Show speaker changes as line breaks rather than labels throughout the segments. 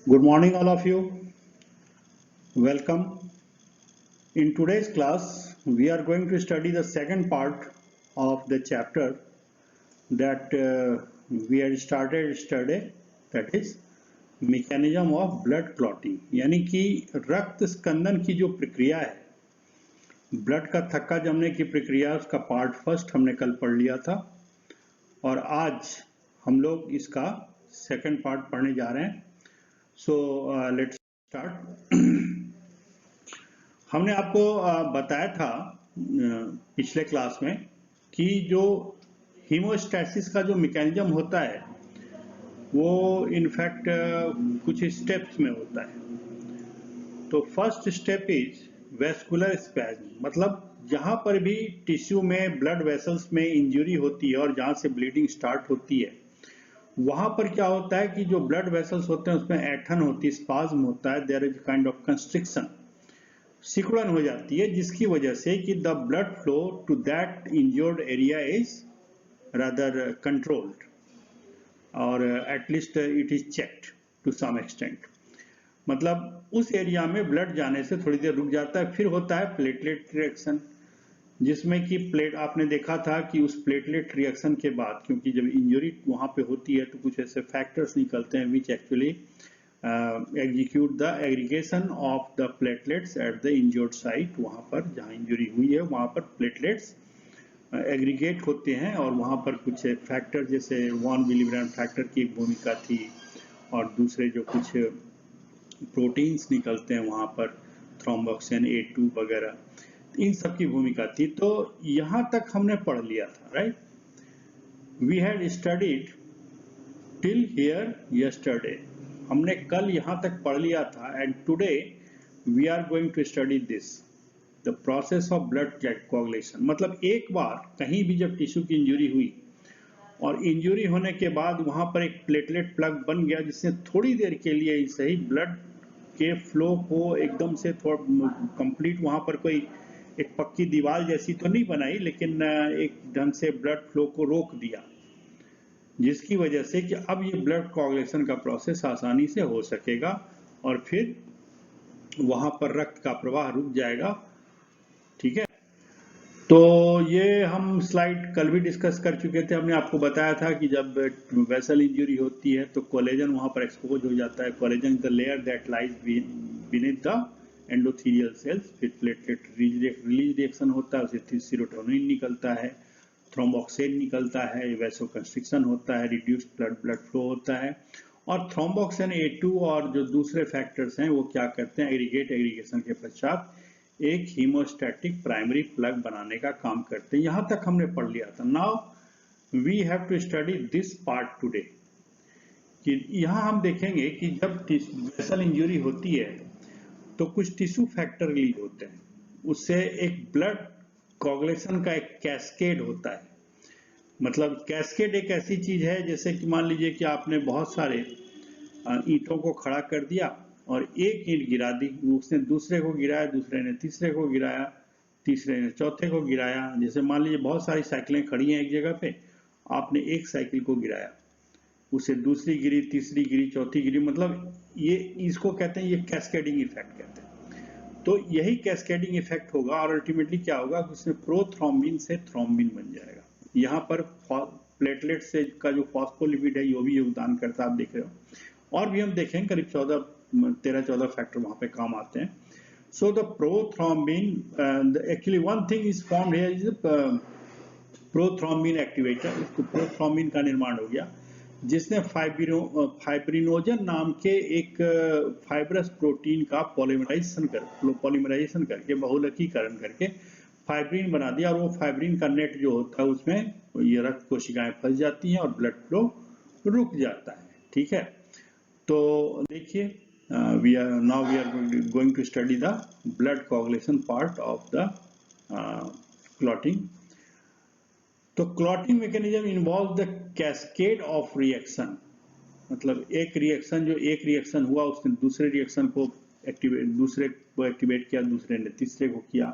Good morning, all of you. Welcome. In today's class, we are going to study the second part of the chapter that we had started yesterday, that is mechanism of blood clotting, यानी कि रक्त स्कंदन की जो प्रक्रिया है, blood का थक्का जमने की प्रक्रिया, उसका पार्ट फर्स्ट हमने कल पढ़ लिया था और आज हम लोग इसका सेकंड पार्ट पढ़ने जा रहे हैं. So let's start. हमने आपको बताया था पिछले क्लास में कि जो हीमोस्टैसिस का जो मैकेनिज्म होता है वो इनफैक्ट कुछ स्टेप्स में होता है. तो first step is vascular spasm, मतलब जहां पर भी टिश्यू में ब्लड वेसल्स में इंजरी होती है और जहां से ब्लीडिंग स्टार्ट होती है वहां पर क्या होता है कि जो ब्लड वेसल्स होते हैं उसमें ऐठन होती है, स्पाज्म होता है, there is kind of constriction, सिकुड़न हो जाती है, जिसकी वजह से कि the blood flow to that injured area is rather controlled और at least it is checked to some extent. मतलब उस एरिया में ब्लड जाने से थोड़ी देर रुक जाता है. फिर होता है प्लेटलेट रिएक्शन, जिसमें कि आपने देखा था कि उस प्लेटलेट रिएक्शन के बाद, क्योंकि जब इंजरी वहां पे होती है तो कुछ ऐसे फैक्टर्स निकलते हैं विच actually execute the aggregation of the platelets at the injured site. वहां पर जहां इंजरी हुई है वहां पर प्लेटलेट्स एग्रीगेट होते हैं और वहां पर कुछ फैक्टर जैसे वॉन विलिब्रेंड फैक्टर की एक भूमिका थी और दूसरे जो कुछ प्रोटीन्स निकलते हैं वहां पर, थ्रोम्बोक्सिन A2 वगैरह, इन सब की भूमिका थी. तो यहां तक हमने पढ़ लिया था, right? We had studied till here yesterday. हमने कल यहां तक पढ़ लिया था and today we are going to study this, the process of blood coagulation. मतलब एक बार कहीं भी जब टिश्यू की इंजरी हुई और इंजरी होने के बाद वहां पर एक प्लेटलेट प्लग बन गया जिसने थोड़ी देर के लिए ही सही ब्लड के फ्लो को एकदम से थोड़ा कंप्लीट, वहां पर कोई एक पक्की दीवार जैसी तो नहीं बनाई लेकिन एक ढंग से ब्लड फ्लो को रोक दिया, जिसकी वजह से कि अब ये ब्लड कोagulation का प्रोसेस आसानी से हो सकेगा और फिर वहां पर रक्त का प्रवाह रुक जाएगा. ठीक है, तो ये हम स्लाइड कल भी डिस्कस कर चुके थे. हमने आपको बताया था कि जब वेसल इंजरी होती है तो कोलेजन वहां पर एक्सपोज हो जाता है. Collagen is the layer that lies beneath the endothelial cells. फिर प्लेटलेट रिलीज रिएक्शन होता है, उससे सीरोटोनिन निकलता है, थ्रोम्बोक्सिन निकलता है, वैसोकंस्ट्रिक्शन होता है, रिड्यूस्ड ब्लड फ्लो होता है और थ्रोम्बोक्सिन A2 और जो दूसरे फैक्टर्स हैं वो क्या करते हैं, एग्रीगेशन के पश्चात एक हीमोस्टैटिक प्राइमरी प्लग बनाने का काम करते हैं. यहां तक हमने पढ़ लिया था. Now we have to study this part today, कि यहां हम देखेंगे कि जब वेसल इंजरी होती है तो कुछ टिश्यू फैक्टर रिलीज होते हैं, उससे एक ब्लड कोagulation का एक कैस्केड होता है. मतलब कैस्केड एक ऐसी चीज है जैसे कि मान लीजिए कि आपने बहुत सारे ईंटों को खड़ा कर दिया और एक ईंट गिरा दी, उसने दूसरे को गिराया, दूसरे ने तीसरे को गिराया, तीसरे ने चौथे को गिराया. जैसे मान लीजिए बहुत सारी साइकिलें खड़ी हैं एक जगह पे, आपने एक साइकिल को गिराया, उसे दूसरी गिरी, तीसरी गिरी, चौथी गिरी, मतलब ये इसको कहते हैं, ये कैस्केडिंग इफेक्ट कहते हैं. तो यही कैस्केडिंग इफेक्ट होगा और अल्टीमेटली क्या होगा कि उसमें प्रोथ्रोम्बिन से थ्रोम्बिन बन जाएगा. यहाँ पर प्लेटलेट से का जो फॉस्फोलिपिड है वो भी योगदान करता है, आप देख रहे हो. और भी हम देखेंगे करीब 13-14 फैक्टर वहां पे काम आते हैं. So the prothrombin, actually one thing is formed here is prothrombin activator. इसको प्रोथ्रोम्बिन का निर्माण हो गया जिसने फाइब्रिनोजन नाम के एक फाइब्रस प्रोटीन का पॉलीमराइजेशन करके, बहुलकीकरण करके फाइब्रिन बना दिया और वो फाइब्रिन का नेट जो होता है उसमें ये रक्त कोशिकाएं फंस जाती हैं और ब्लड फ्लो रुक जाता है. ठीक है, तो देखिए we are going to study the blood coagulation part of the clotting. तो clotting mechanism involve the cascade of reaction. मतलब एक रिएक्शन हुआ, उसने दूसरे रिएक्शन को एक्टिवेट किया, दूसरे ने तीसरे को किया.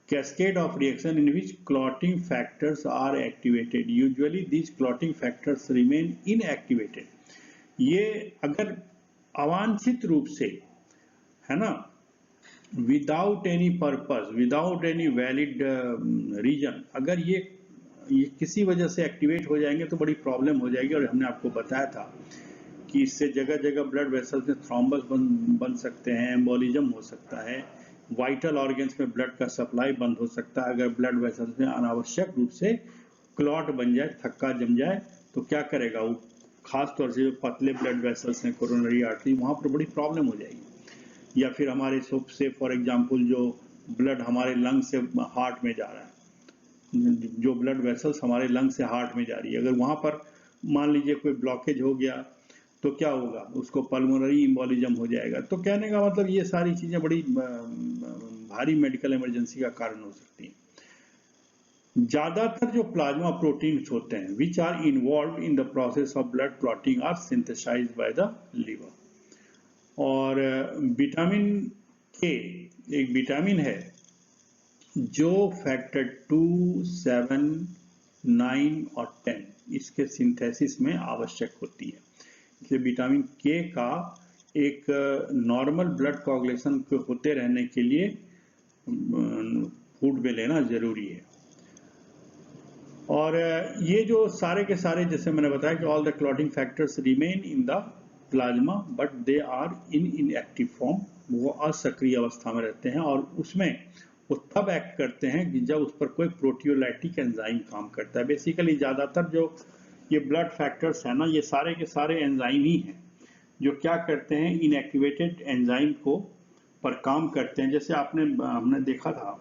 Cascade of reaction in which clotting factors are activated. Usually these clotting factors remain inactivated. ये अगर अवांछित रूप से, है ना, without any purpose, without any valid reason, अगर ये किसी वजह से एक्टिवेट हो जाएंगे तो बड़ी प्रॉब्लम हो जाएगी। और हमने आपको बताया था कि इससे जगह जगह ब्लड वेसल्स में थ्रोम्बस बन सकते हैं, एम्बोलिज्म हो सकता है, वाइटल ऑर्गन्स में ब्लड का सप्लाई बंद हो सकता है। अगर ब्लड वेसल्स में अनावश्यक रूप से क्लॉट बन जाए, थक्का जम जाए, तो क्या करेगा वो, खास तौर से जो पतले ब्लड वेसल्स हैं, कोरोनरी आर्टरी, वहां पर बड़ी प्रॉब्लम हो जाएगी। या फिर हमारे से फॉर एग्जांपल जो ब्लड हमारे लंग से हार्ट में जा रहा है, जो ब्लड वेसल्स हमारे लंग से हार्ट में जा रही है, अगर वहां पर मान लीजिए कोई ब्लॉकेज हो गया तो क्या होगा, उसको पल्मोनरी इम्बोलिज्म हो जाएगा। तो कहने का मतलब ये सारी चीजें बड़ी भारी मेडिकल इमरजेंसी का कारण हो सकती हैं। ज्यादातर जो प्लाज्मा प्रोटीन्स होते हैं which are involved in the process of blood clotting are synthesized by the liver. और विटामिन के एक विटामिन है जो फैक्टर 2, 7, 9 और 10 इसके सिंथेसिस में आवश्यक होती है। इसलिए विटामिन के का एक नॉर्मल ब्लड कोagulation के होते रहने के लिए फूड में लेना जरूरी है। और ये जो सारे के सारे, जैसे मैंने बताया कि all the clotting factors remain in the plasma but they are in inactive form, वो असक्रिय अवस्था में रहते हैं। और उसमें वो तब एक्ट करते हैं कि जब उस पर कोई प्रोटियोलाइटिक एंजाइम काम करता है। बेसिकली ज्यादातर जो ये ब्लड फैक्टर्स है ना, ये सारे के सारे एंजाइम ही हैं जो क्या करते हैं, इनएक्टिवेटेड एंजाइम को पर काम करते हैं। जैसे हमने देखा था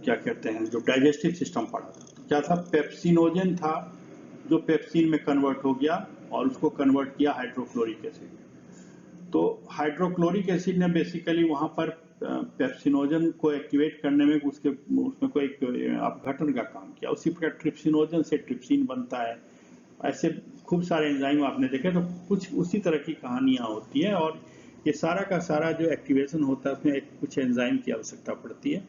क्या कहते हैं, जो डाइजेस्टिव सिस्टम पढ़ा था, तो क्या था, पेप्सिनोजन था जो पेप्सिन में कन्वर्ट हो गया और उसको कन्वर्ट किया हाइड्रोक्लोरिक एसिड में। तो हाइड्रोक्लोरिक एसिड ने बेसिकली वहां पर पेप्सिनोजन को एक्टिवेट करने में उसमें कोई अपघटन का काम किया। उसी प्रकार ट्रिप्सिनोजन से ट्रिप्सिन बनता है। ऐसे खूब सारे एंजाइम आपने देखे, तो कुछ उसी तरह की कहानियां होती है। और ये सारा का सारा जो एक्टिवेशन होता है उसमें कुछ एंजाइम की आवश्यकता पड़ती है।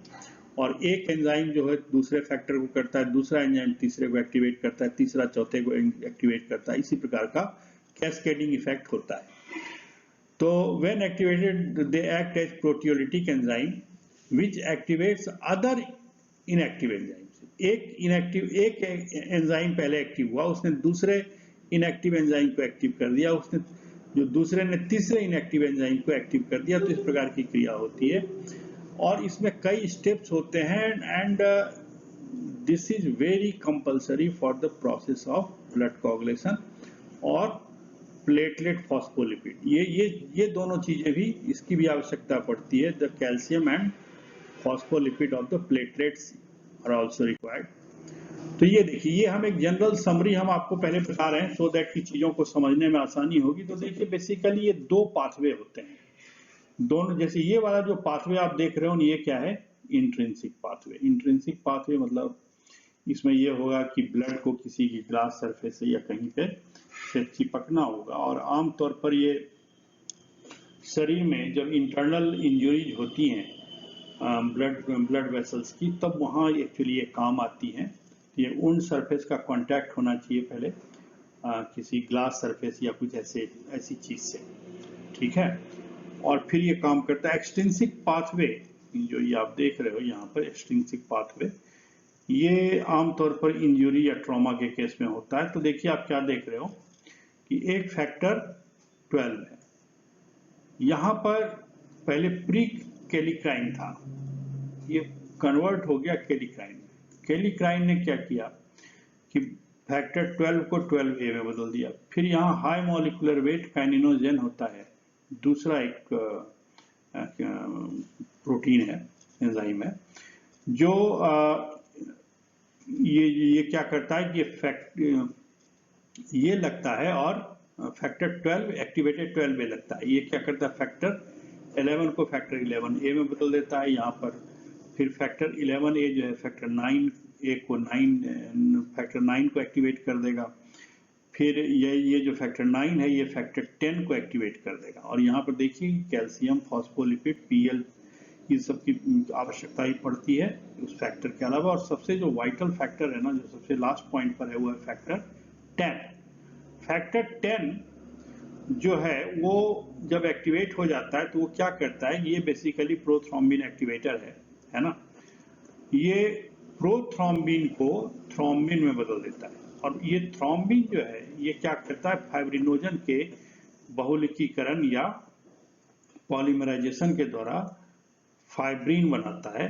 और एक एंजाइम जो है दूसरे फैक्टर को करता है, दूसरा एंजाइम तीसरे को एक्टिवेट करता है, तीसरा चौथे को एक्टिवेट करता है। इसी प्रकार का कैस्केडिंग इफेक्ट होता है। तो when activated they act as proteolytic enzyme which activates other inactive enzymes। एक एंजाइम पहले एक्टिव हुआ, उसने दूसरे इनएक्टिव एंजाइम को एक्टिव कर दिया, उसने जो दूसरे ने तीसरे इनएक्टिव एंजाइम को एक्टिव कर दिया। तो इस प्रकार की क्रिया होती है और इसमें कई स्टेप्स होते हैं। And this is very compulsory for the process of blood coagulation और प्लेटलेट फॉस्फोलिपिड। ये दोनों चीजें भी, इसकी भी आवश्यकता पड़ती है। The calcium and phospholipid of the platelets are also required. तो ये देखिए, ये हम एक जनरल समरी हम आपको पहले बता रहे हैं सो दैट की चीजों को समझने में आसानी होगी। तो देखिए बेसिकली ये दो पाथवे होते हैं दोनों। जैसे ये वाला जो पाथवे आप देख रहे हो, ये क्या है, इंट्रिंसिक पाथवे। इंट्रिंसिक पाथवे मतलब इसमें ये होगा कि ब्लड को किसी की ग्लास सरफेस से या कहीं पे से चिपकना होगा। और आमतौर पर ये शरीर में जब इंटरनल इंजरीज होती हैं ब्लड वेसल्स की, तब वहाँ एक्चुअली ये काम आती हैं। ये उन सरफेस का कांटेक्ट होना चाहिए पहले किसी ग्लास सरफेस या कुछ ऐसी चीज से, ठीक है। और फिर ये काम करता है। एक्सट्रिंसिक पाथवे जो ये आप देख रहे हो यहाँ पर, एक्सट्रिंसिक पाथवे ये आमतौर पर इंजरी या ट्रॉमा के केस में होता है। तो देखिए आप क्या देख रहे हो कि एक फैक्टर 12 है, यहां पर पहले प्री कैलिक्राइन था, ये कन्वर्ट हो गया कैलिक्राइन। कैलिक्राइन ने क्या किया कि फैक्टर 12 को 12A में बदल दिया। फिर यहाँ हाई मॉलिक्यूलर वेट काइनिनोजेन होता है, दूसरा एक प्रोटीन है, एंजाइम है, जो ये क्या करता है कि ये लगता है और फैक्टर 12 एक्टिवेटेड 12A लगता है। ये क्या करता है, फैक्टर 11 को फैक्टर 11A में बदल देता है यहाँ पर। फिर फैक्टर 11A जो है फैक्टर 9A को फैक्टर 9 को एक्टिवेट कर देगा। फिर ये जो फैक्टर 9 है ये फैक्टर 10 को एक्टिवेट कर देगा। और यहाँ पर देखिए कैल्शियम, फॉस्फोलिपिड, PL, ये सब की आवश्यकता ही पड़ती है उस फैक्टर के अलावा। और सबसे जो वाइटल फैक्टर है ना, जो सबसे लास्ट पॉइंट पर है, वो है फैक्टर 10। फैक्टर 10 जो है वो जब एक्टिवेट हो जाता है तो वो क्या करता है, ये बेसिकली प्रोथ्रोम्बिन एक्टिवेटर है ना। ये प्रोथ्रोम्बिन को थ्रोम्बिन में बदल देता है, और ये थ्रोम्बिन जो है ये क्या करता है, फाइब्रिनोजन के बहुलकीकरण या पॉलीमराइजेशन के द्वारा फाइब्रिन बनाता है।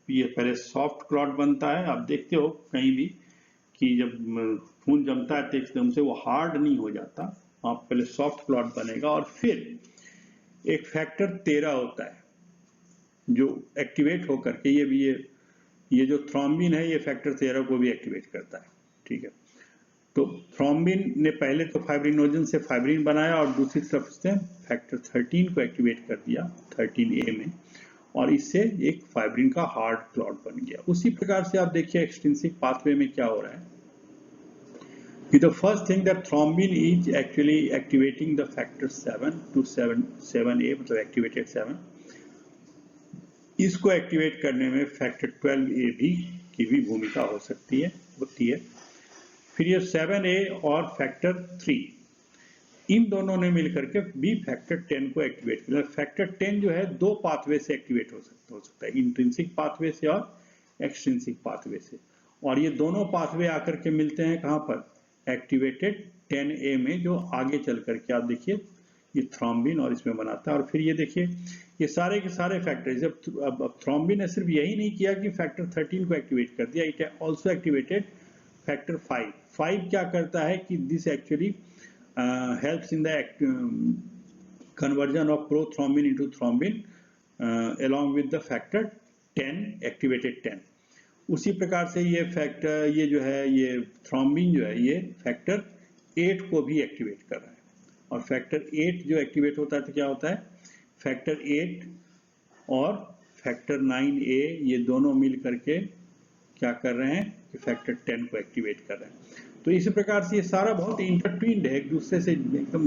ये पहले सॉफ्ट क्लॉट बनता है, आप देखते हो कहीं भी कि जब खून जमता है तो एकदम से वो हार्ड नहीं हो जाता, आप पहले सॉफ्ट क्लॉट बनेगा, और फिर एक फैक्टर 13 होता है जो एक्टिवेट होकर के ये जो थ्रोम्बिन है ये फैक्टर 13 को भी एक्टिवेट करता है, ठीक है। तो थ्रोम्बिन ने पहले तो फाइब्रिनोजन से फाइब्रिन बनाया और दूसरी तरफ से फैक्टर 13 को एक्टिवेट कर दिया 13A में, और इससे एक फाइब्रिन का हार्ड क्लॉट बन गया। उसी प्रकार से आप देखिए एक्सट्रिंसिक पाथवे में क्या हो रहा है कि the first thing that thrombin is actually activating the factor 7 to 7A, मतलब एक्टिवेटेड 7, इसको एक्टिवेट करने में फैक्टर 12A की भी भूमिका होती है। फिर ये 7A और फैक्टर 3 इन दोनों ने मिलकर के भी फैक्टर 10 को एक्टिवेट किया। फैक्टर 10 जो है दो पाथवे से एक्टिवेट हो सकता है, इंट्रिंसिक पाथवे से और एक्सट्रिंसिक पाथवे से, और ये दोनों पाथवे आकर के मिलते हैं कहाँ पर, एक्टिवेटेड 10A में, जो आगे चल करके आप देखिए ये थ्रोम्बिन और इसमें बनाता है। और फिर ये देखिए ये सारे के सारे फैक्टर, जब अब थ्रोम्बिन ने सिर्फ यही नहीं किया कि फैक्टर 13 को एक्टिवेट कर दिया, इट ऑल्सो एक्टिवेटेड फैक्टर 5 क्या करता है कि this actually helps in the conversion of prothrombin into thrombin along with the factor 10 activated 10। उसी प्रकार से ये फैक्टर ये जो है ये थ्रोम्बिन जो है ये फैक्टर 8 को भी एक्टिवेट कर रहा है, और फैक्टर 8 जो एक्टिवेट होता है तो क्या होता है, फैक्टर 8 और फैक्टर 9A ये दोनों मिल करके क्या कर रहे हैं कि फैक्टर 10 को एक्टिवेट कर रहे हैं। तो इसी प्रकार से ये सारा बहुत इंटरट्विन्ड है, एक दूसरे से एकदम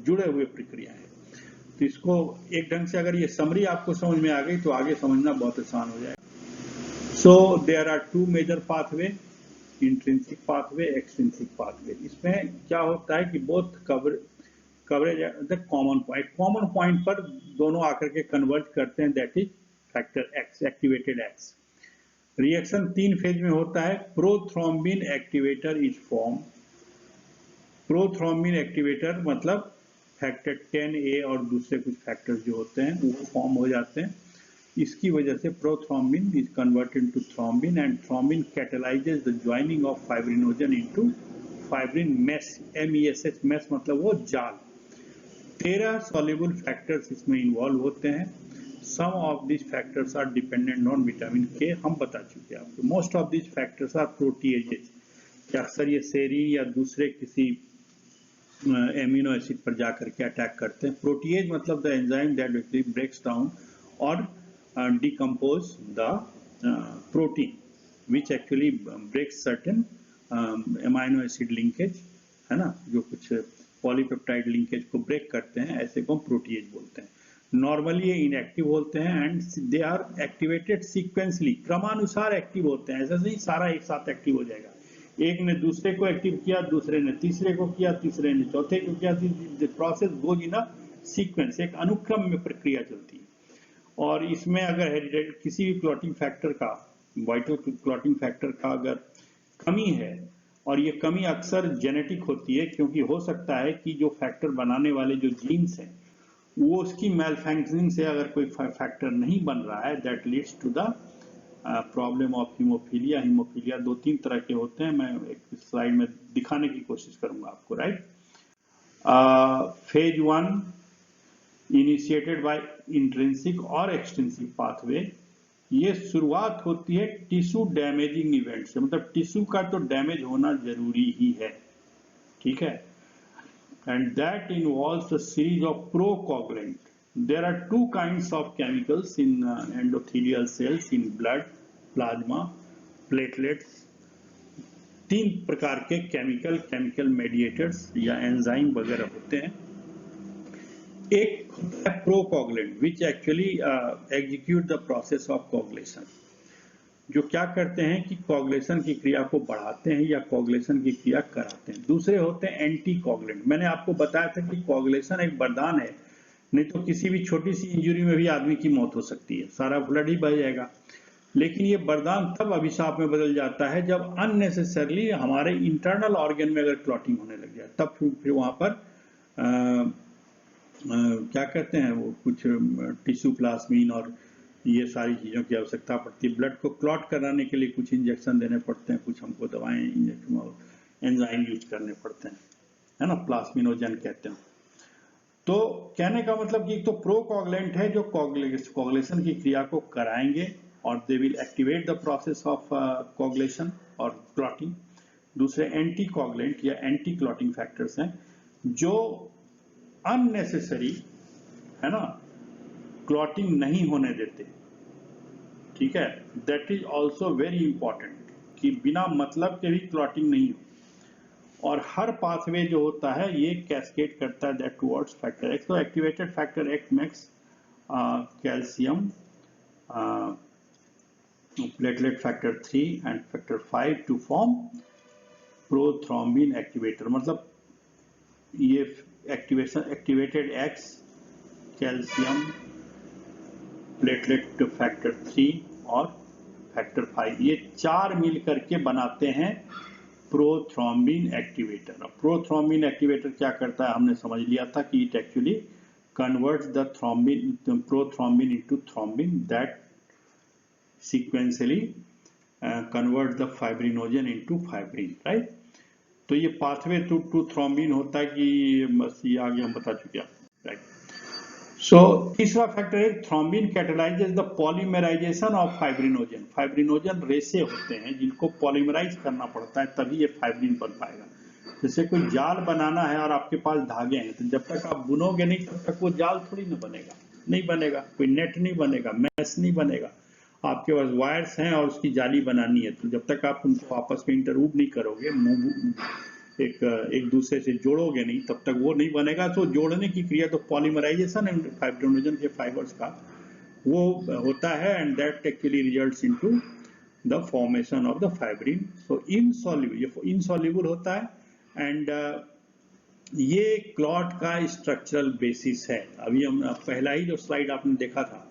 जुड़े हुए प्रक्रिया है। तो इसको एक ढंग से अगर ये समरी आपको समझ में आ गई तो आगे समझना बहुत आसान हो जाएगा। So there are two major pathway, intrinsic pathway, extrinsic pathway. इसमें क्या होता है कि both converge the common point पर दोनों आकर के कन्वर्ट करते हैं, that is factor X, activated X. Reaction 3 phase में होता है। Prothrombin activator is form, prothrombin activator मतलब फैक्टर 10A और दूसरे कुछ फैक्टर्स जो होते हैं वो फॉर्म हो जाते हैं। इसकी वजह से prothrombin is converted to thrombin and thrombin catalyses the joining of fibrinogen into fibrin mesh, MESH, mesh मतलब वो जाल। 13 सॉल्युबल फैक्टर्स इसमें इन्वॉल्व होते हैं। Some of this factors are dependent on vitamin K, हम बता चुके हैं आपको। Most of this factors are proteases, कि अक्सर ये सेरीन या दूसरे किसी एमिनो एसिड पर जाकर के अटैक करते हैं। प्रोटीएज मतलब the enzyme that breaks down और decompose the protein which actually breaks certain amino acid linkage, है ना, जो कुछ पॉलीपेप्टाइड लिंकेज को ब्रेक करते हैं, ऐसे को प्रोटीएज बोलते हैं। नॉर्मली ये इनएक्टिव होते हैं and they are activated sequentially, क्रमानुसार एक्टिव होते हैं, ऐसा नहीं सारा एक साथ एक्टिव हो जाएगा। एक ने दूसरे को एक्टिव किया, दूसरे ने तीसरे को किया, तीसरे ने चौथे को किया, process goes in a sequence, एक अनुक्रम में प्रक्रिया चलती है। और इसमें अगर किसी भी क्लॉटिंग फैक्टर का, वाइटल क्लॉटिंग फैक्टर का अगर कमी है, और ये कमी अक्सर जेनेटिक होती है, क्योंकि हो सकता है कि जो फैक्टर बनाने वाले जो जीन्स हैं वो उसकी मैलफंक्शनिंग से अगर कोई फैक्टर नहीं बन रहा है, that leads to the problem of haemophilia. Haemophilia 2-3 तरह के होते हैं, मैं एक स्लाइड में दिखाने की कोशिश करूंगा आपको, right. Phase 1 initiated by intrinsic और एक्सट्रिंसिक पाथवे, ये शुरुआत होती है टिश्यू डैमेजिंग इवेंट से, मतलब टिश्यू का तो डैमेज होना जरूरी ही है, ठीक है, and that involves a series of procoagulant. There are 2 kinds of chemicals in endothelial cells, in blood, plasma, platelets. 3 प्रकार के केमिकल मेडिएटर्स या एंजाइम वगैरह होते हैं। एक होता है procoagulant which actually execute the process of coagulation. जो क्या करते हैं कि कोगुलेशन की क्रिया को बढ़ाते हैं या कोगुलेशन की क्रिया कराते हैं। दूसरे होते हैं एंटी कोगुलेंट। मैंने आपको बताया था कि कोगुलेशन एक वरदान है, नहीं तो किसी भी छोटी सी इंजरी में भी आदमी की मौत हो सकती है, सारा ब्लड ही बह जाएगा। लेकिन ये वरदान तब अभिशाप में बदल जाता है जब अननेसेसरली हमारे इंटरनल ऑर्गन में अगर क्लॉटिंग होने लग जाए, तब फिर वहां पर क्या कहते हैं वो कुछ टिश्यू प्लाज्मीन और ये सारी चीज़ों की आवश्यकता पड़ती है। ब्लड को क्लॉट कराने के लिए कुछ इंजेक्शन देने पड़ते हैं, कुछ हमको दवाएं इंजेक्शन और एंजाइम यूज करने पड़ते हैं, है ना, प्लाज्मिनोजन कहते हैं। तो कहने का मतलब कि एक तो प्रोकोगुलेंट है जो कोगुलेशन की क्रिया को कराएंगे और they will activate the process of coagulation और क्लॉटिंग। दूसरे एंटी कोगुलेंट या एंटी क्लॉटिंग फैक्टर्स हैं जो अननेसेसरी, है ना, क्लॉटिंग नहीं होने देते। ठीक है, that is also very important कि बिना मतलब के भी क्लॉटिंग नहीं हो। और हर पाथवे जो होता है ये कैस्केड करता है दैट टुवर्ड्स फैक्टर एक्स। तो activated factor X makes calcium, platelet factor 3 and factor 5 to form prothrombin activator. मतलब ये activated X, calcium, platelet factor 3 और फैक्टर 5, ये चार मिल करके बनाते हैं प्रोथ्रोम्बिन एक्टिवेटर। अब प्रोथ्रोम्बिन एक्टिवेटर क्या करता है हमने समझ लिया था कि it actually converts the prothrombin into thrombin that sequentially convert the fibrinogen into fibrin, right. तो ये पाथवे टू थ्रोम्बिन होता है कि बस ये आगे हम बता चुके हैं, राइट। सो तीसरा फैक्टर है thrombin catalyses the polymerisation of fibrinogen. Fibrinogen रेसे होते हैं जिनको पॉलीमराइज करना पड़ता है तभी ये फाइब्रिन बन पाएगा। जैसे कोई जाल बनाना है और आपके पास धागे हैं, तो जब तक आप बुनोगे नहीं तब तक वो जाल थोड़ी ना बनेगा, नहीं बनेगा, कोई नेट नहीं बनेगा, मैश नहीं बनेगा। आपके पास वायर्स हैं और उसकी जाली बनानी है, तो जब तक आप उनको आपस में इंटरव्यूव नहीं करोगे, एक दूसरे से जोड़ोगे नहीं, तब तक वो नहीं बनेगा। तो जोड़ने की क्रिया तो पॉलीमराइजेशन एंड फाइब्रिनोजन के फाइबर्स का वो होता है and that actually results into the formation of the fibrin. So insoluble होता है एंड ये क्लॉट का स्ट्रक्चरल बेसिस है। अभी हम पहला ही जो स्लाइड आपने देखा था,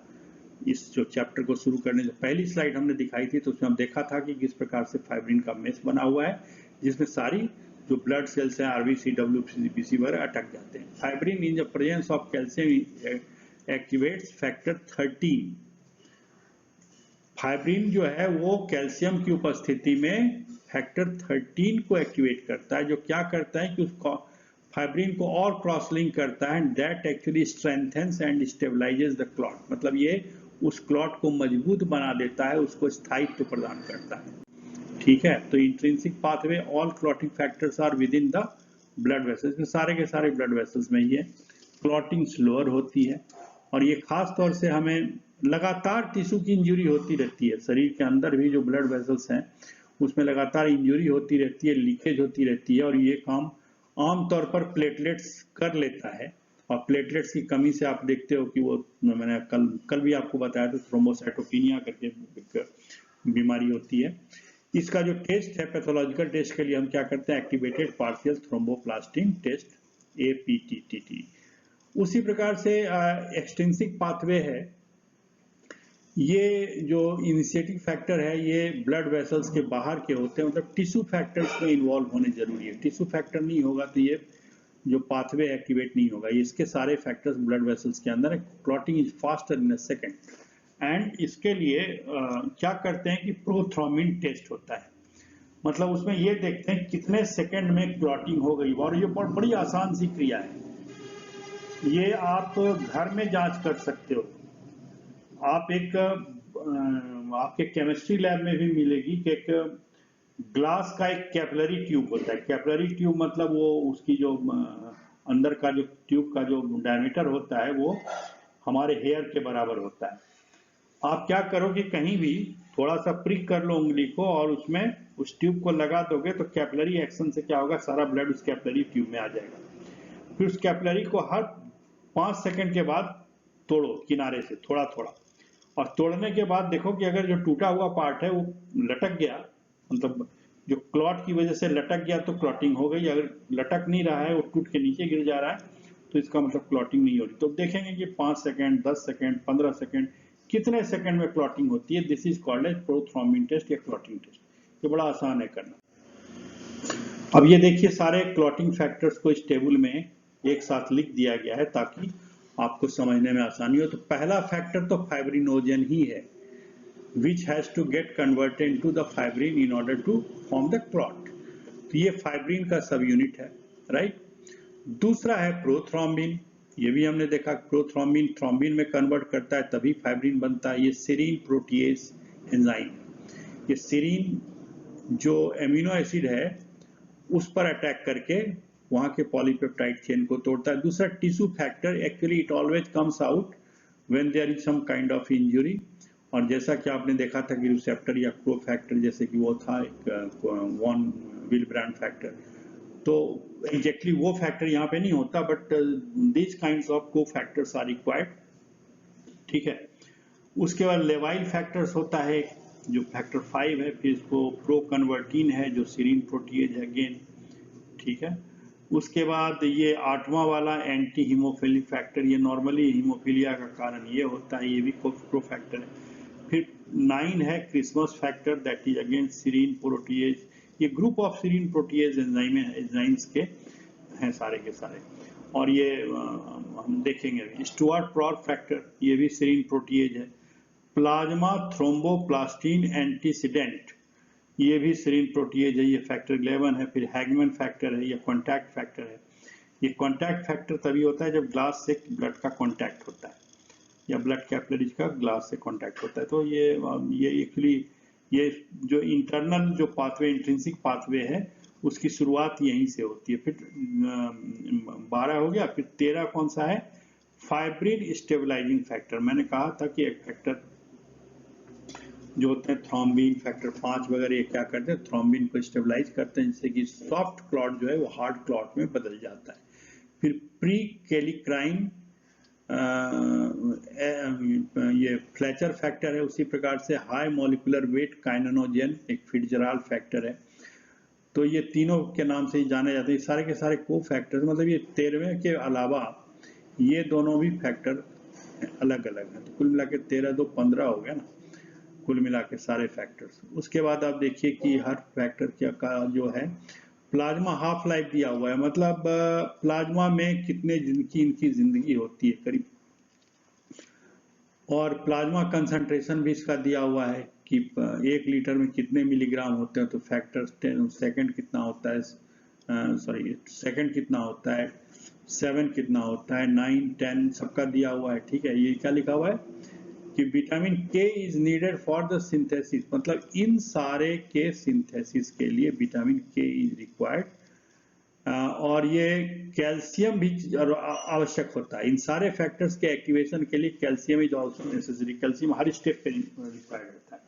इस जो चैप्टर को शुरू करने से पहली स्लाइड हमने दिखाई थी, तो उसमें हम देखा था कि किस प्रकार से फाइब्रिन का मेश बना हुआ है जिसमें सारी जो ब्लड सेल्स हैं आरबीसी, डब्ल्यूबीसी वगैरह अटक जाते हैं। Fibrin in the presence of calcium activates factor 13। Fibrin जो है वो कैल्शियम की उपस्थिति में फैक्टर 13 को एक्टिवेट करता है, जो क्या करता है कि उसको फाइब्रिन को और क्रॉस लिंक करता है, that actually strengthens and stabilises the clot. मतलब ये उस क्लॉट को मजबूत बना देता है, उसको स्थायित्व प्रदान करता है। ठीक है, तो intrinsic pathway all clotting factors are within the blood vessels में, सारे के सारे ब्लड वेसल्स में ये क्लॉटिंग स्लोअर होती है। और ये खास तौर से हमें लगातार टिश्यू की इंजरी होती रहती है, शरीर के अंदर भी जो ब्लड वेसल्स हैं उसमें लगातार इंजरी होती रहती है, लीकेज होती रहती है, और ये काम आमतौर पर प्लेटलेट्स कर लेता है। और प्लेटलेट्स की कमी से आप देखते हो कि वो, मैंने कल भी आपको बताया था, थ्रोम्बोसाइटोपिनिया करके एक बीमारी होती है। इसका जो टेस्ट है पैथोलॉजिकल टेस्ट के लिए हम क्या करते हैं, activated partial thromboplastin test, APTTT। उसी प्रकार से एक्सट्रिंसिक पाथवे है, ये जो इनिशिएटिंग फैक्टर है ये ब्लड वेसल्स के बाहर के होते हैं, मतलब टिश्यू फैक्टर्स में इन्वॉल्व होने जरूरी है। टिश्यू फैक्टर नहीं होगा तो ये जो पाथवे एक्टिवेट नहीं होगा। इसके सारे फैक्टर्स ब्लड वेसल्स के अंदर है। Clotting is faster in a second and इसके लिए क्या करते हैं कि प्रोथ्रोम्बिन टेस्ट होता है। मतलब उसमें ये देखते हैं कितने सेकंड में क्लॉटिंग हो गई, और ये बड़ी आसान सी क्रिया है। ये आप घर में जांच कर सकते हो। आप एक आपके केमिस्ट्री लैब में भी मिलेगी कि एक ग्लास का एक कैपिलरी ट्यूब होता है। कैपिलरी ट्यूब मतलब वो उसकी जो अंदर का जो ट्यूब का जो डायमीटर होता है वो हमारे हेयर के बराबर होता है। आप क्या करो कि कहीं भी थोड़ा सा प्रिक कर लो उंगली को और उसमें उस ट्यूब को लगा दोगे तो कैपिलरी एक्शन से क्या होगा, सारा ब्लड उस कैपिलरी ट्यूब में आ जाएगा। फिर उस कैपिलरी को हर 5 सेकंड के बाद तोड़ो किनारे से थोड़ा थोड़ा, और तोड़ने के बाद देखो कि अगर जो टूटा हुआ पार्ट है वो लटक गया, मतलब जो क्लॉट की वजह से लटक गया तो क्लॉटिंग हो गई, अगर लटक नहीं रहा है वो टूट के नीचे गिर जा रहा है तो इसका मतलब क्लॉटिंग नहीं हो रही। तो देखेंगे कि 5 सेकंड, 10 सेकंड, 15 सेकंड, कितने सेकंड में क्लॉटिंग होती है। This is called as prothrombin test या क्लॉटिंग टेस्ट। ये बड़ा आसान है करना। अब ये देखिए सारे क्लॉटिंग फैक्टर्स को इस टेबल में एक साथ लिख दिया गया है ताकि आपको समझने में आसानी हो। तो पहला फैक्टर तो फाइब्रिनोजन ही है, which has to get converted into the fibrin in order to form the clot। तो ये फाइब्रिन का सब यूनिट है, राइट। दूसरा है प्रोथ्रोम्बिन, ये भी हमने देखा प्रोथ्रोम्बिन थ्रोम्बिन में कन्वर्ट करता है तभी फाइब्रिन बनता है। ये सेरीन प्रोटीएज एंजाइम, ये सेरीन जो एमिनो एसिड है उस पर अटैक करके वहां के पॉलीपेप्टाइड चेन को तोड़ता है। दूसरा tissue factor, actually it always comes out when there is some kind of injury. और जैसा कि आपने देखा था कि रिसेप्टर या को फैक्टर जैसे कि वो था एक वॉन विलब्रांड फैक्टर, तो एग्जैक्टली वो फैक्टर यहाँ पे नहीं होता, बट दीज काइंड्स ऑफ को फैक्टर्स आर रिक्वायर्ड, ठीक है। उसके बाद लेवाइल फैक्टर्स होता है जो फैक्टर 5 है, फिर इसको प्रो कन्वर्टीन है जो सीरीन प्रोटीएज है अगेन, ठीक है। उसके बाद ये 8वां वाला एंटी हीमोफिलिक फैक्टर, ये नॉर्मली हीमोफीलिया का कारण ये होता है, ये भी प्रो फैक्टर है। फिर 9 है Christmas factor, that is again serine protease. ये group of serine protease enzymes के हैं सारे के सारे। और ये हम देखेंगे स्टुअर्ट प्रॉट फैक्टर, ये भी सीरीन प्रोटीएज है। प्लाज्मा थ्रोम्बोप्लास्टिन एंटीसीडेंट, ये भी सीरीन प्रोटीएज है, ये फैक्टर 11 है। फिर हैगमैन फैक्टर है, ये कॉन्टैक्ट फैक्टर है। ये कॉन्टैक्ट फैक्टर तभी होता है जब ग्लास से ब्लड का कॉन्टैक्ट होता है या ब्लड कैपिलरीज का ग्लास से कांटेक्ट होता है। तो ये एक्चुअली ये जो इंटरनल जो पाथवे, इंट्रिंसिक पाथवे है, उसकी शुरुआत यहीं से होती है। फिर 12 हो गया। फिर 13 कौन सा है? Fibrin stabilising factor. मैंने कहा था कि एक फैक्टर जो होते हैं थ्रोम्बिन, फैक्टर 5 वगैरह, ये क्या करते हैं? थ्रोम्बिन को स्टेबलाइज करते हैं जिससे कि सॉफ्ट क्लॉट जो है वो हार्ड क्लॉट में बदल जाता है। फिर प्री कैलिक्राइन ये फ्लेचर फैक्टर है। उसी प्रकार से हाई मॉलिक्यूलर वेट काइनेनोजन एक फिट्जराल्ड फैक्टर है। तो ये तीनों के नाम से ही जाने जाते हैं। सारे के सारे को फैक्टर, मतलब ये 13वें के अलावा ये दोनों भी फैक्टर अलग अलग हैं। तो कुल मिला के 13 2 15 हो गया ना, कुल मिला के सारे फैक्टर्स। उसके बाद आप देखिए कि हर फैक्टर क्या का जो है प्लाज्मा हाफ लाइफ दिया हुआ है, मतलब प्लाज्मा में कितने दिन की इनकी जिंदगी होती है करीब, और प्लाज्मा कंसंट्रेशन भी इसका दिया हुआ है कि 1 लीटर में कितने मिलीग्राम होते हैं। तो फैक्टर सेकंड कितना होता है, सेकंड कितना होता है, 7 कितना होता है, 9 10 सबका दिया हुआ है, ठीक है। ये क्या लिखा हुआ है कि विटामिन के is needed for the synthesis, मतलब इन सारे के सिंथेसिस के लिए विटामिन के इज रिक्वायर्ड। और ये कैल्शियम भी आवश्यक होता है। इन सारे फैक्टर्स के एक्टिवेशन के लिए calcium is also necessary. Calcium her step पे रिक्वायर्ड होता है।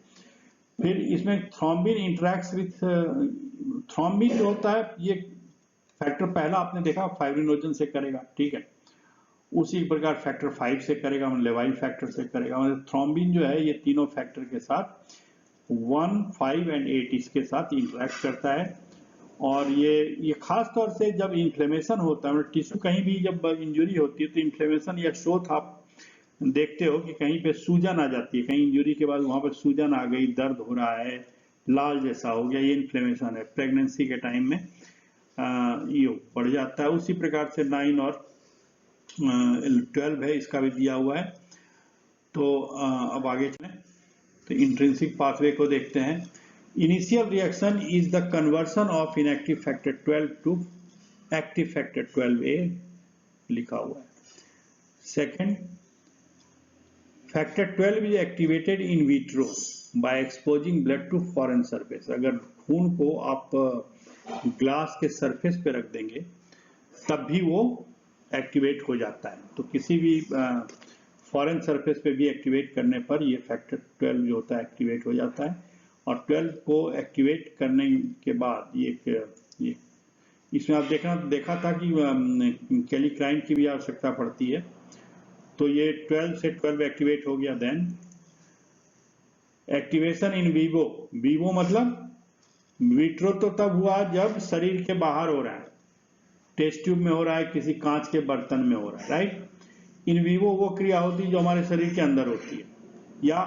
फिर इसमें थ्रोम्बिन इंटरेक्ट्स विथ थ्रोम्बिन जो होता है, ये फैक्टर पहला आपने देखा फाइब्रिनोजन से करेगा, ठीक है। उसी प्रकार फैक्टर 5 से करेगा, लेवाइल फैक्टर से करेगा। मतलब थ्रोम्बिन जो है ये तीनों फैक्टर के साथ 1 5 एंड 8 इसके साथ इंटरेक्ट करता है। और ये खास तौर से जब इन्फ्लेमेशन होता है, मतलब टिश्यू कहीं भी जब इंजरी होती है तो इन्फ्लेमेशन या शोथ आप देखते हो कि कहीं पे सूजन आ जाती है, कहीं इंजरी के बाद वहां पर सूजन आ गई, दर्द हो रहा है, लाल जैसा हो गया, ये इन्फ्लेमेशन है। प्रेगनेंसी के टाइम में ये बढ़ जाता है। उसी प्रकार से 9 और 12 है, इसका भी दिया हुआ है। तो अब आगे चलें तो इंट्रिंसिक पाथवे को देखते हैं। Initial reaction is the conversion of inactive factor 12 to active factor 12A लिखा हुआ है। Second, factor 12 is activated in vitro by exposing blood to foreign surface। अगर खून को आप ग्लास के सरफेस पे रख देंगे तब भी वो एक्टिवेट हो जाता है। तो किसी भी फॉरेन सरफेस पे भी एक्टिवेट करने पर ये फैक्टर 12 जो होता है एक्टिवेट हो जाता है। और 12 को एक्टिवेट करने के बाद ये इसमें आप देखा था कि कैलिक्राइन की भी आवश्यकता पड़ती है। तो ये 12 से 12 एक्टिवेट हो गया। Then activation in vivo, vivo मतलब विट्रो तो तब हुआ जब शरीर के बाहर हो रहा है, टेस्ट ट्यूब में हो रहा है, किसी कांच के बर्तन में हो रहा है, राइट। इन वीवो वो क्रिया होती है जो हमारे शरीर के अंदर होती है, या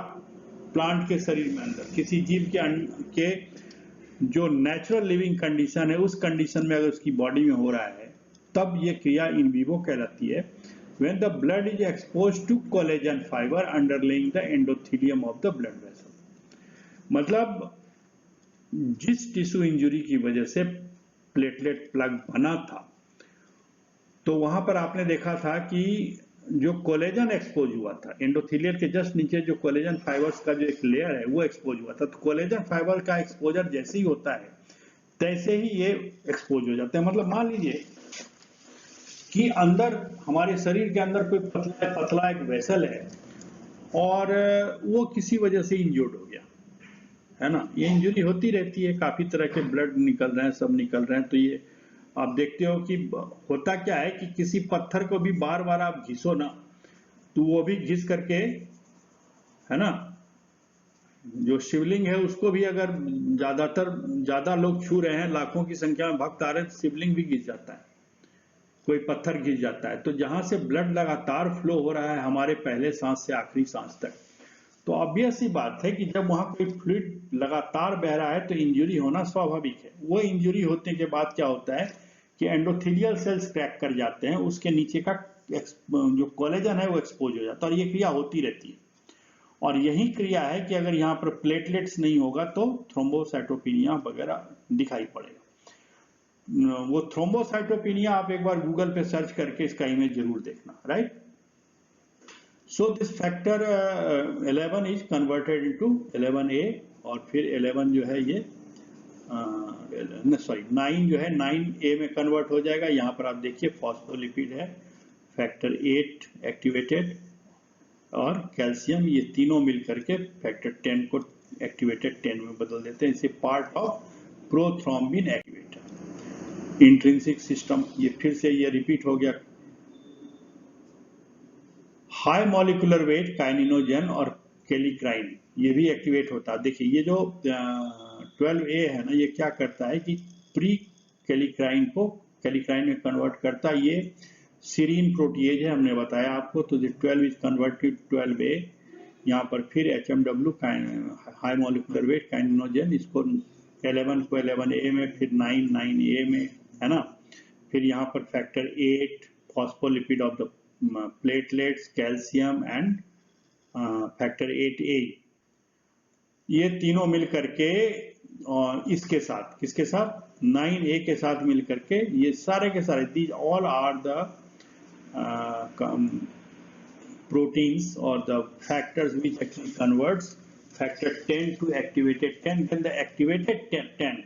प्लांट के शरीर में अंदर किसी जीव के जो नेचुरल लिविंग कंडीशन है उस कंडीशन में अगर उसकी बॉडी में हो रहा है तब ये क्रिया इन वीवो कहलाती है। when the blood is exposed to collagen fiber underlying the endothelium of the blood vessel, मतलब जिस टिश्यू इंजरी की वजह से प्लेटलेट प्लग बना था तो वहां पर आपने देखा था कि जो कोलेजन एक्सपोज हुआ था, एंडोथेलियल के जस्ट नीचे जो कोलेजन फाइबर्स का जो एक लेयर है वो एक्सपोज हुआ था। तो कोलेजन फाइबर का एक्सपोजर जैसे ही होता है तैसे ही ये एक्सपोज हो जाते हैं। मतलब मान लीजिए कि अंदर हमारे शरीर के अंदर कोई पतला एक वेसल है और वो किसी वजह से इंजर्ड हो गया, है ना। ये इंजरी होती रहती है, काफी तरह के ब्लड निकल रहे हैं, सब निकल रहे हैं। तो ये आप देखते हो कि होता क्या है कि किसी पत्थर को भी बार बार आप घिसो ना तो वो भी घिस करके, है ना, जो शिवलिंग है उसको भी अगर ज्यादा लोग छू रहे हैं, लाखों की संख्या में भक्त आ रहे हैं तो शिवलिंग भी घिस जाता है, कोई पत्थर घिस जाता है। तो जहां से ब्लड लगातार फ्लो हो रहा है हमारे पहले सांस से आखिरी सांस तक, तो ऑब्वियस सी बात है कि जब वहां कोई फ्लूइड लगातार बह रहा है तो इंजरी होना स्वाभाविक है। वो इंजरी होने के बाद क्या होता है कि एंडोथेलियल सेल्स क्रैक कर जाते हैं, उसके नीचे का जो कोलेजन है वो एक्सपोज हो जाता है और ये क्रिया होती रहती है। और यही क्रिया है कि अगर यहाँ पर प्लेटलेट्स नहीं होगा तो थ्रोम्बोसाइटोपिनिया वगैरह दिखाई पड़ेगा। वो थ्रोम्बोसाइटोपिनिया आप एक बार गूगल पे सर्च करके इसका इमेज जरूर देखना, right. So this factor 11 is converted into 11A और फिर 11 जो है ये 9 जो है 9A में कन्वर्ट हो जाएगा। यहाँ पर आप देखिए फॉस्फोलिपिड है, फैक्टर 8 एक्टिवेटेड और कैल्शियम, ये तीनों मिलकर के फैक्टर 10 को एक्टिवेटेड 10 में बदल देते हैं। इसे part of prothrombin activator intrinsic system. ये फिर से ये रिपीट हो गया। हाई मॉलिक्यूलर वेट काइनिनोजन और केलिक्राइन ये भी एक्टिवेट होता है। देखिए ये जो 12A है ना, ये क्या करता है कि प्री केलिक्राइन को केलिक्राइन में कन्वर्ट करता है। ये सीरीन प्रोटीएज है, हमने बताया आपको। तो 12 इज कन्वर्टेड 12A। यहाँ पर फिर HMW हाई मॉलिक्यूलर वेट काइनिनोजन, इसको 11 को 11A में, फिर 9A में, है ना। फिर यहाँ पर factor 8 phospholipid of the platelets, calcium and factor 8A, ये तीनों मिल करके और इसके साथ किसके साथ 9A के साथ मिल करके ये सारे के सारे these all are the proteins or the factors which actually converts factor 10 to activated 10. Then the activated 10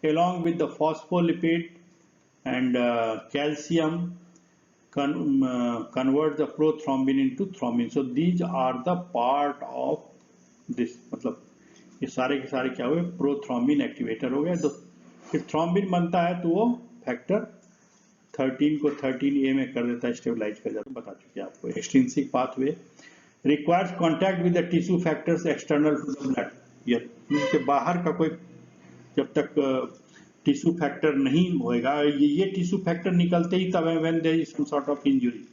along with the phospholipid and calcium convert the prothrombin into thrombin. So these are the part of this, मतलब ये सारे के सारे क्या हुए, prothrombin activator हो गए। तो फिर थ्रोम्बिन बनता है तो वो फैक्टर 13 को 13A में कर देता है, स्टेबलाइज कर जाता है। बता चुके आपको। Extrinsic pathway requires contact with the tissue factors external to the blood. ये इसके बाहर का कोई जब तक टिश्यू फैक्टर नहीं होएगा, ये टिश्यू फैक्टर निकलते ही तब है when there is some sort of injury.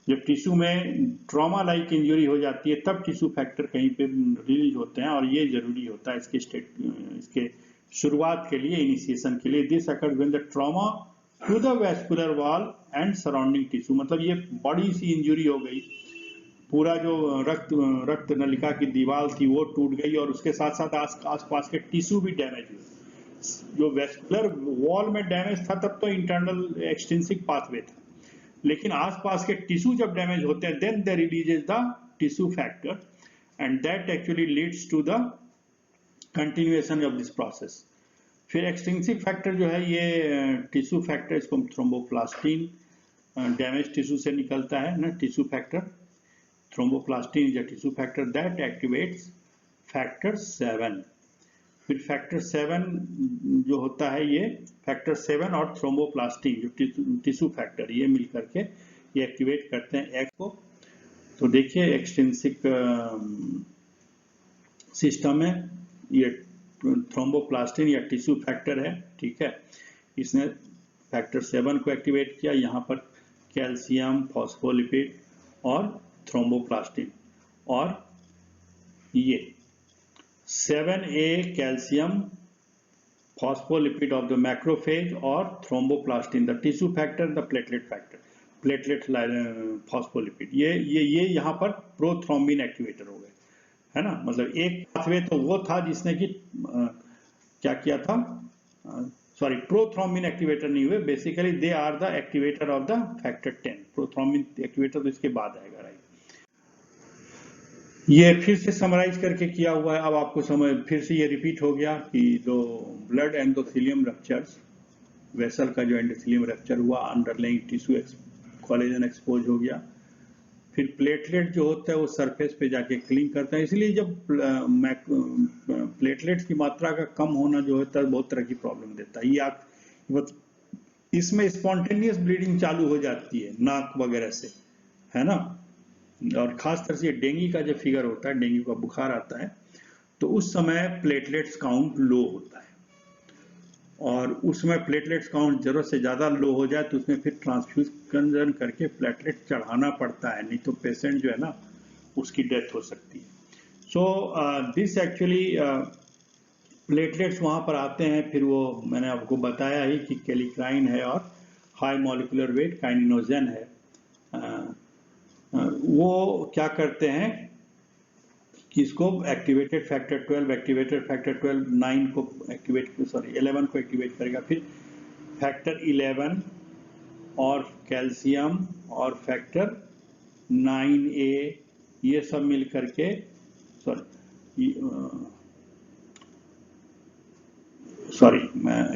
जब टिश्यू में ट्रॉमा लाइक इंजरी हो जाती है तब टिश्यू फैक्टर कहीं पे रिलीज होते हैं और ये जरूरी होता है इसके शुरुआत के लिए, इनिशिएशन के लिए। This occurs when the trauma to the vascular wall and surrounding tissue, मतलब ये बड़ी सी इंजरी हो गई, पूरा जो रक्त नलिका की दीवार थी वो टूट गई और उसके साथ साथ आसपास के टिश्यू भी डैमेज हुए। जो वैस्कुलर वॉल में डैमेज था तब तो इंटरनल एक्सट्रिंसिक पाथवे था, लेकिन आसपास के टिश्यू जब डैमेज होते हैं then they releases the tissue factor and that actually leads to the continuation of this process. फिर एक्सट्रिंसिक फैक्टर जो है ये टिश्यू फैक्टर, इसको थ्रोम्बोप्लास्टिन, डैमेज टिश्यू से निकलता है ना tissue factor. Thromboplastin is a tissue factor that activates factor 7। फिर फैक्टर 7 जो होता है ये फैक्टर 7 और थ्रोम्बोप्लास्टिन जो टिश्यू फैक्टर ये मिलकर के ये एक्टिवेट करते हैं एग को। तो देखिए एक्सट्रिंसिक सिस्टम में ये थ्रोम्बोप्लास्टिन या टिश्यू फैक्टर है, ठीक है। इसने फैक्टर 7 को एक्टिवेट किया, यहाँ पर कैल्शियम, फॉस्फोलिपिड और थ्रोम्बोप्लास्टिन, और ये 7A calcium, phospholipid of the macrophage और thromboplastin the tissue factor, the platelet factor, platelet phospholipid, ये यहाँ पर प्रोथ्रोम्बिन एक्टिवेटर हो गए, है ना। मतलब एक पाथवे तो वो था जिसने कि क्या किया था, सॉरी प्रोथ्रोम्बिन एक्टिवेटर नहीं हुए, basically they are the activator of the factor 10। Prothrombin activator तो इसके बाद आएगा, राइट। ये फिर से समराइज करके किया हुआ है, अब आपको समझ फिर से ये रिपीट हो गया कि जो ब्लड एंडोथेलियम रप्चर्स, वेसल का जो एंडोथेलियम रप्चर हुआ, अंडरलाइंग टिश्यू कोलेजन एक्सपोज हो गया, फिर प्लेटलेट जो होता है वो सरफेस पे जाके क्लीन करता है। इसलिए जब प्लेटलेट्स की मात्रा का कम होना जो होता है बहुत तरह की प्रॉब्लम देता है। ये इसमें स्पॉन्टेनियस ब्लीडिंग चालू हो जाती है नाक वगैरह से, है ना। और खास तरह से डेंगू का जो फिगर होता है, डेंगू का बुखार आता है तो उस समय प्लेटलेट्स काउंट लो होता है, और उसमें प्लेटलेट्स काउंट जरूरत से ज्यादा लो हो जाए तो उसमें फिर ट्रांसफ्यूजन करके प्लेटलेट चढ़ाना पड़ता है, नहीं तो पेशेंट जो है ना उसकी डेथ हो सकती है। सो दिस एक्चुअली प्लेटलेट्स वहां पर आते हैं, फिर वो मैंने आपको बताया ही कि कैलिक्राइन है और हाई मॉलिक्यूलर वेट काइनिनोजन है। वो क्या करते हैं कि इसको एक्टिवेटेड फैक्टर 12, एक्टिवेटेड फैक्टर 12 9 को एक्टिवेट, सॉरी 11 को एक्टिवेट करेगा, फिर फैक्टर 11 और कैल्शियम और फैक्टर 9A ये सब मिल करके,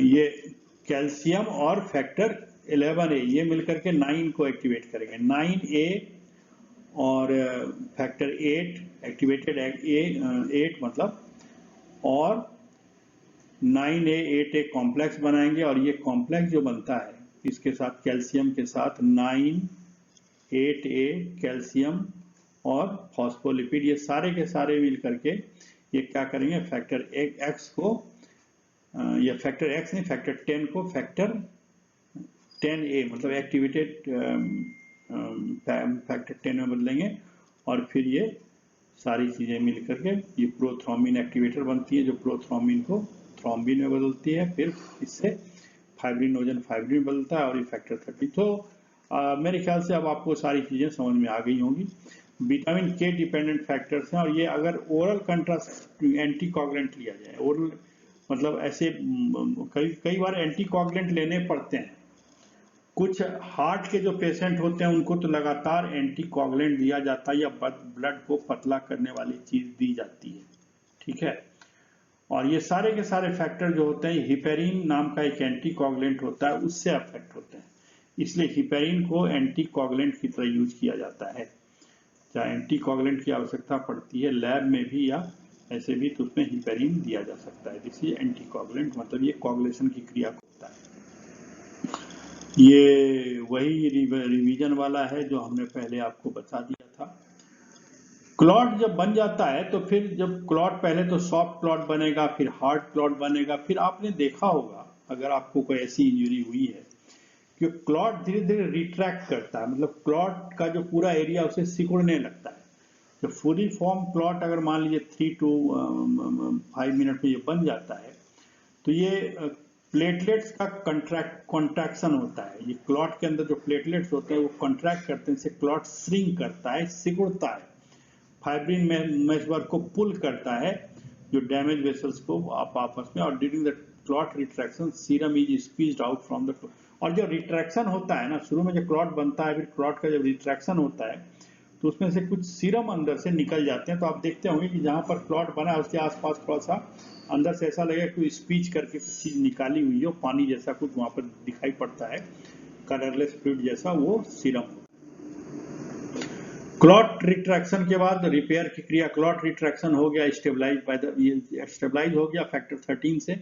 ये कैल्शियम और फैक्टर 11A ये मिलकर के 9 को एक्टिवेट करेंगे। 9A और फैक्टर 8 एक्टिवेटेड 8 मतलब, और 9A 8A कॉम्प्लेक्स बनाएंगे, और ये कॉम्प्लेक्स जो बनता है इसके साथ कैल्शियम के साथ 9 8A कैल्शियम और फॉस्फोलिपिड, ये सारे के सारे मिल करके ये क्या करेंगे, फैक्टर X को, या फैक्टर X नहीं, फैक्टर 10 को फैक्टर 10A मतलब एक्टिवेटेड फैक्टर 10 में बदलेंगे, और फिर ये सारी चीजें मिल करके ये प्रोथ्रोम्बिन एक्टिवेटर बनती है, जो प्रोथ्रोम्बिन को थ्रोम्बिन में बदलती है, फिर इससे फाइब्रिनोजन फाइब्रिन बदलता है, और ये फैक्टर 30। तो मेरे ख्याल से अब आपको सारी चीजें समझ में आ गई होंगी। विटामिन के डिपेंडेंट फैक्टर्स हैं, और ये अगर ओरल कंट्रास्ट एंटीकोगुलेंट लिया जाए, ओरल मतलब ऐसे कई बार एंटीकोगुलेंट लेने पड़ते हैं। कुछ हार्ट के जो पेशेंट होते हैं उनको तो लगातार एंटीकोगुलेंट दिया जाता है, या ब्लड को पतला करने वाली चीज दी जाती है, ठीक है। और ये सारे के सारे फैक्टर जो होते हैं, हिपेरिन नाम का एक एंटीकोगुलेंट होता है, उससे अफेक्ट होते हैं, इसलिए हिपेरिन को एंटीकोगुलेंट की तरह यूज किया जाता है। चाहे एंटीकोगुलेंट की आवश्यकता पड़ती है लैब में भी या ऐसे भी, तो उसमें हिपेरिन दिया जा सकता है। दिस इज एंटीकोगुलेंट, मतलब ये कोगुलेशन की क्रिया होता है। ये वही रिवीजन वाला है जो हमने पहले आपको बता दिया था। क्लॉट जब बन जाता है तो फिर जब क्लॉट, पहले तो सॉफ्ट क्लॉट बनेगा, फिर हार्ड क्लॉट बनेगा, फिर आपने देखा होगा अगर आपको कोई ऐसी इंजरी हुई है कि क्लॉट धीरे धीरे रिट्रैक्ट करता है, मतलब क्लॉट का जो पूरा एरिया उसे सिकुड़ने लगता है। जब फुली फॉर्म क्लॉट अगर मान लीजिए 3 to 5 मिनट में ये बन जाता है, तो ये प्लेटलेट्स का कॉन्ट्रैक्शन होता है। ये क्लॉट के अंदर जो प्लेटलेट्स होते हैं वो कॉन्ट्रैक्ट करते हैं, इससे क्लॉट श्रिंक करता है, सिकुड़ता है, फाइब्रिन मेशवर्क को पुल करता है जो डैमेज वेसल्स को आप आपस में, और during the clot retraction serum is squeezed out from the clot. और जो रिट्रैक्शन होता है ना, शुरू में जो क्लॉट बनता है, फिर क्लॉट का जब रिट्रैक्शन होता है तो उसमें से कुछ सीरम अंदर से निकल जाते हैं। तो आप देखते होंगे कि जहां पर क्लॉट बना है उसके आसपास थोड़ा सा अंदर से ऐसा लगेगा कि स्पीच करके कुछ चीज निकाली हुई हो, पानी जैसा कुछ वहां पर दिखाई पड़ता है, कलरलेस फ्लूइड जैसा, वो सीरम। क्लॉट रिट्रैक्शन के बाद रिपेयर की क्रिया, क्लॉट रिट्रैक्शन हो गया, स्टेबलाइज हो गया फैक्टर 13 से।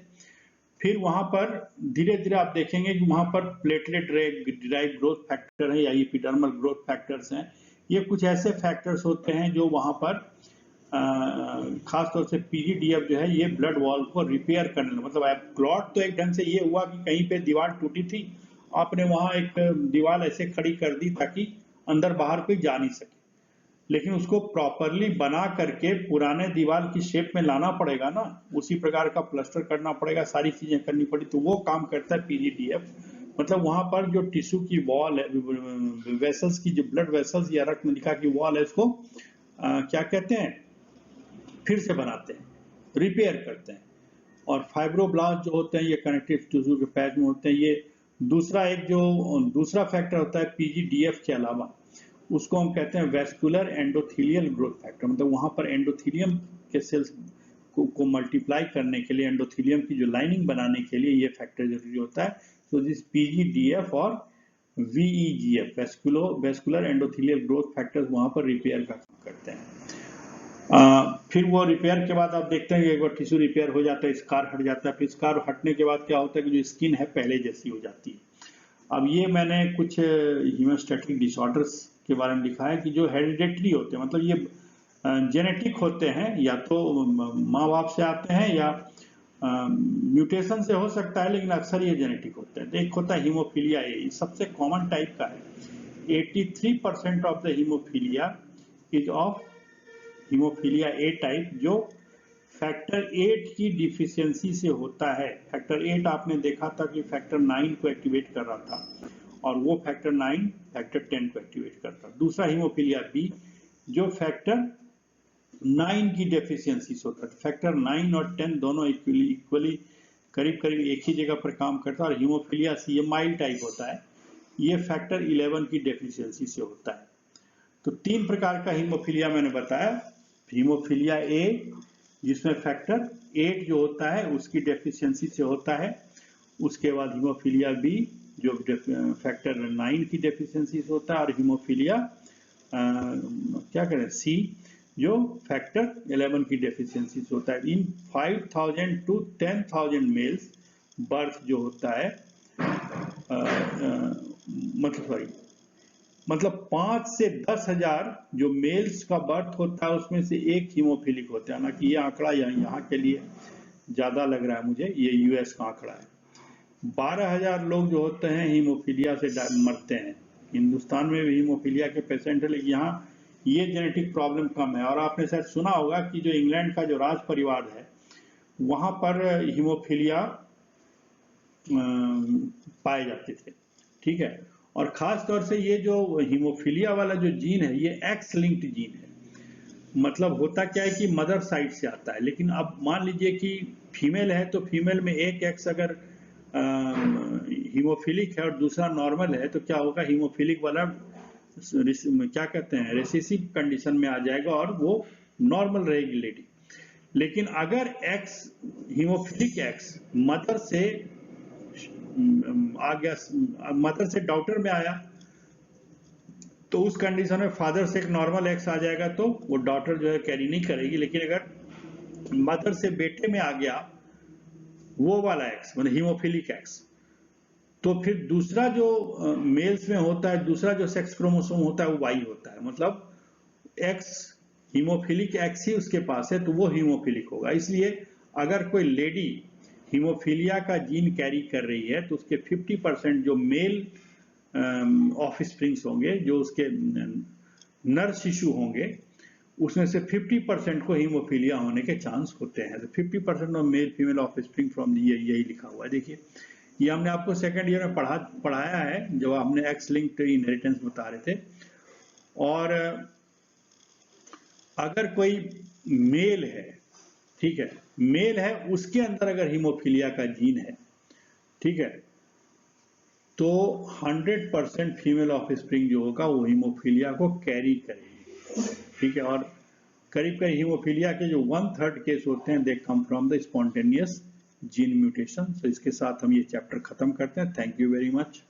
फिर वहां पर धीरे धीरे आप देखेंगे कि वहां पर प्लेटलेट डिराइव ग्रोथ फैक्टर है या एपिडर्मल ग्रोथ फैक्टर्स हैं। ये कुछ ऐसे फैक्टर्स होते हैं जो वहां पर खास तौर से पीजीडीएफ जो है ये ब्लड वॉल को रिपेयर करने लगा। मतलब क्लॉट तो एक ढंग से ये हुआ कि कहीं पे दीवार टूटी थी, आपने वहां एक दीवार ऐसे खड़ी कर दी ताकि अंदर बाहर कोई जा नहीं सके, लेकिन उसको प्रॉपरली बना करके पुराने दीवार की शेप में लाना पड़ेगा ना, उसी प्रकार का प्लास्टर करना पड़ेगा, सारी चीजें करनी पड़ी, तो वो काम करता है पीजीडीएफ। मतलब वहां पर जो टिश्यू की वॉल है, वेसल्स की, जो ब्लड वेसल्स या रक्त नलिका की वॉल है, उसको क्या कहते हैं, फिर से बनाते हैं, रिपेयर करते हैं। और फाइब्रोब्लास्ट जो होते हैं ये कनेक्टिव टिश्यू के पैच में होते हैं। ये दूसरा फैक्टर होता है पीजीडीएफ के अलावा, उसको हम कहते हैं वेस्कुलर एंडोथेलियल ग्रोथ फैक्टर। मतलब वहां पर एंडोथेलियम के सेल्स को मल्टीप्लाई करने के लिए, एंडोथेलियम की जो लाइनिंग बनाने के लिए ये फैक्टर जरूरी होता है। तो दिस पीजीडीएफ और VEGF, vascular endothelial growth factors वहां पर रिपेयर का काम करते हैं। फिर वो रिपेयर के बाद आप देखते हैं कि एक बार टिश्यू रिपेयर हो जाता है, स्कार हट जाता है, फिर स्कार हटने के बाद क्या होता है कि जो स्किन है पहले जैसी हो जाती है। अब ये मैंने कुछ हीमोस्टैटिक डिसऑर्डर्स के बारे में लिखा है कि जो हेरिडेटरी होते हैं, मतलब ये जेनेटिक होते हैं, या तो माँ बाप से आते हैं या म्यूटेशन से हो सकता है, लेकिन अक्सर ये जेनेटिक होते हैं। तो एक होता है हीमोफीलिया ए, सबसे कॉमन टाइप का है। 83% of the haemophilia is of haemophilia A type, जो फैक्टर 8 की डिफिशियंसी से होता है। फैक्टर 8 आपने देखा था कि फैक्टर 9 को एक्टिवेट कर रहा था, और वो फैक्टर 9 फैक्टर 10 को एक्टिवेट करता। दूसरा हीमोफीलिया बी, जो फैक्टर 9 की डेफिशिएंसी से होता है। फैक्टर 9 और 10 दोनों इक्वली करीब करीब एक ही जगह पर काम करता है। और हीमोफीलिया सी, ये माइल्ड टाइप होता है, ये फैक्टर 11 की डेफिशिएंसी से होता है। तो 3 प्रकार का हीमोफीलिया मैंने बताया। हीमोफीलिया ए, जिसमें फैक्टर 8 जो होता है उसकी डेफिशिएंसी से होता है। उसके बाद हीमोफीलिया बी, जो फैक्टर 9 की डेफिशिएंसी से होता है। और हीमोफीलिया क्या करें, सी, जो फैक्टर 11 की डेफिशिएंसी से होता है। इन 5000 to 10,000 मेल्स बर्थ जो होता है, मतलब 5 से 10,000 जो मेल्स का बर्थ होता है उसमें से एक हीमोफिलिक होता है। हालांकि ये आंकड़ा यहाँ के लिए ज्यादा लग रहा है मुझे, ये यूएस का आंकड़ा है। 12,000 लोग जो होते हैं हीमोफीलिया से मरते हैं। हिंदुस्तान में भी हीमोफीलिया के पेशेंट है, लेकिन यहाँ ये जेनेटिक प्रॉब्लम कम है। और आपने शायद सुना होगा कि जो इंग्लैंड का जो राज परिवार है वहां पर हीमोफीलिया पाए जाते थे, ठीक है। और खास तौर से ये जो हीमोफीलिया वाला जो जीन है ये एक्स लिंक्ड जीन है। मतलब होता क्या है कि मदर साइड से आता है, लेकिन अब मान लीजिए कि फीमेल है तो फीमेल में एक एक्स अगर हीमोफिलिक है और दूसरा नॉर्मल है, तो क्या होगा, हीमोफिलिक वाला क्या कहते हैं, रेसेसिव कंडीशन में आ जाएगा और वो नॉर्मल रहेगी लेडी। लेकिन अगर एक्स, हीमोफिलिक एक्स मदर से आ गया, मदर से डॉटर में आया, तो उस कंडीशन में फादर से एक नॉर्मल एक्स आ जाएगा, तो वो डॉटर जो है कैरी नहीं करेगी। लेकिन अगर मदर से बेटे में आ गया वो वाला एक्स, मतलब हीमोफिलिक एक्स, तो फिर दूसरा जो मेल्स में होता है, दूसरा जो सेक्स क्रोमोसोम होता है वो वाई होता है। मतलब एक्स, हीमोफिलिक एक्स ही उसके पास है, तो वो हीमोफिलिक होगा। इसलिए अगर कोई लेडी हीमोफीलिया का जीन कैरी कर रही है तो उसके 50% जो मेल ऑफ स्प्रिंग्स होंगे, जो उसके नर शिशु होंगे, उसमें से 50% को हीमोफीलिया होने के चांस होते हैं। तो 50% of male female of spring from, यही लिखा हुआ है। देखिए, ये हमने आपको सेकेंड ईयर में पढ़ाया है, जब हमने एक्स लिंक्ड इनहेरिटेंस बता रहे थे। और अगर कोई मेल है, ठीक है, मेल है, उसके अंदर अगर हीमोफीलिया का जीन है, ठीक है, तो 100% फीमेल ऑफ स्प्रिंग जो होगा वो हीमोफीलिया को कैरी करेगी, ठीक है। और करीब करीब हीमोफीलिया के जो 1/3 केस होते हैं they come from the spontaneous gene mutation. तो इसके साथ हम ये चैप्टर खत्म करते हैं। Thank you very much.